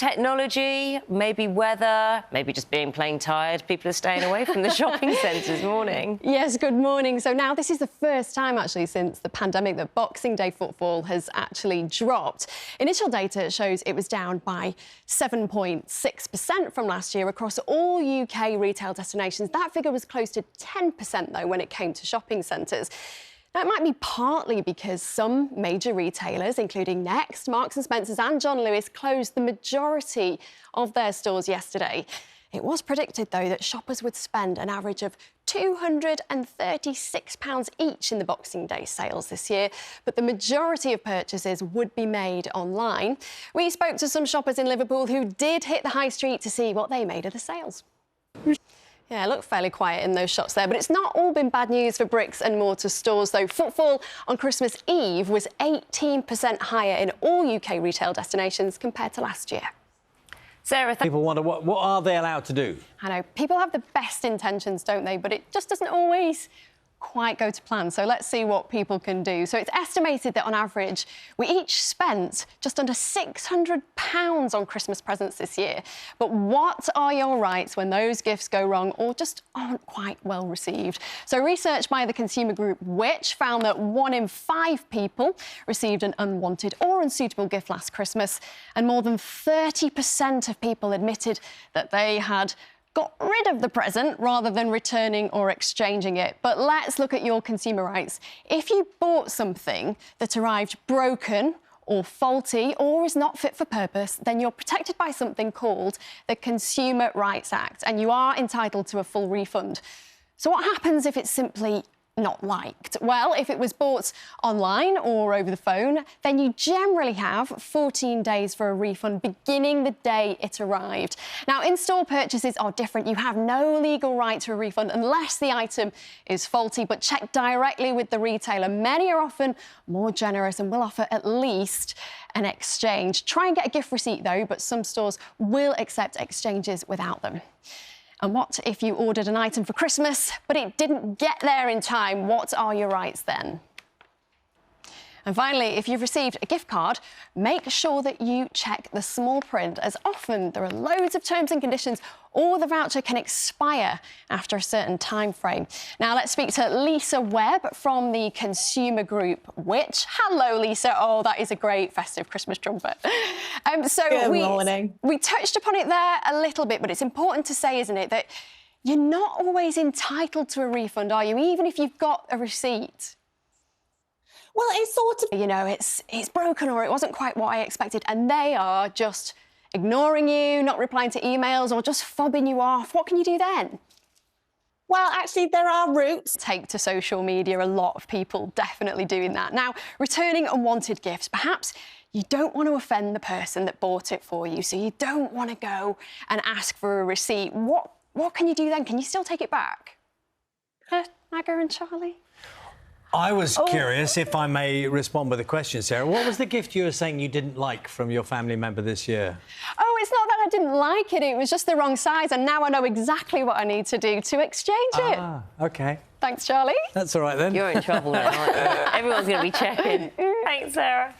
technology, maybe weather, maybe just being plain tired. People are staying away from the shopping centres. Morning. Yes, good morning. So now this is the first time actually since the pandemic that Boxing Day footfall has actually dropped. Initial data shows it was down by 7.6% from last year across all UK retail destinations. That figure was close to 10% though when it came to shopping centres. Now, it might be partly because some major retailers, including Next, Marks & Spencer's and John Lewis, closed the majority of their stores yesterday. It was predicted, though, that shoppers would spend an average of £236 each in the Boxing Day sales this year, but the majority of purchases would be made online. We spoke to some shoppers in Liverpool who did hit the high street to see what they made of the sales. Yeah, it looked fairly quiet in those shops there, but it's not all been bad news for bricks and mortar stores, though. Footfall on Christmas Eve was 18% higher in all UK retail destinations compared to last year. Sarah, people wonder, what are they allowed to do? I know, people have the best intentions, don't they? But it just doesn't always quite go to plan. So let's see what people can do. So it's estimated that on average, we each spent just under £600 on Christmas presents this year. But what are your rights when those gifts go wrong or just aren't quite well received? So research by the consumer group Which found that 1 in 5 people received an unwanted or unsuitable gift last Christmas, and more than 30% of people admitted that they had got rid of the present rather than returning or exchanging it. But let's look at your consumer rights. If you bought something that arrived broken or faulty or is not fit for purpose, then you're protected by something called the Consumer Rights Act, and you are entitled to a full refund. So what happens if it's simply not liked? Well, if it was bought online or over the phone, then you generally have 14 days for a refund beginning the day it arrived. Now, in-store purchases are different. You have no legal right to a refund unless the item is faulty, but check directly with the retailer. Many are often more generous and will offer at least an exchange. Try and get a gift receipt, though, but some stores will accept exchanges without them. And what if you ordered an item for Christmas, but it didn't get there in time? What are your rights then? And finally, if you've received a gift card, make sure that you check the small print, as often there are loads of terms and conditions, or the voucher can expire after a certain time frame. Now, let's speak to Lisa Webb from the consumer group Which. Hello, Lisa. Oh, that is a great festive Christmas trumpet. Good morning. We touched upon it there a little bit, but it's important to say, isn't it, that you're not always entitled to a refund, are you, even if you've got a receipt? Well, it's sort of... You know, it's broken or it wasn't quite what I expected, and they are just ignoring you, not replying to emails or just fobbing you off. What can you do then? Well, actually, there are routes. Take to social media, a lot of people definitely doing that. Now, returning unwanted gifts, perhaps you don't want to offend the person that bought it for you, so you don't want to go and ask for a receipt. What can you do then? Can you still take it back? Magga and Charlie? I was curious, if I may respond with a question, Sarah. What was the gift you were saying you didn't like from your family member this year? Oh, it's not that I didn't like it. It was just the wrong size, and now I know exactly what I need to do to exchange it. Ah, OK. Thanks, Charlie. That's all right, then. You're in trouble now, aren't you? Everyone's going to be checking. Thanks, Sarah.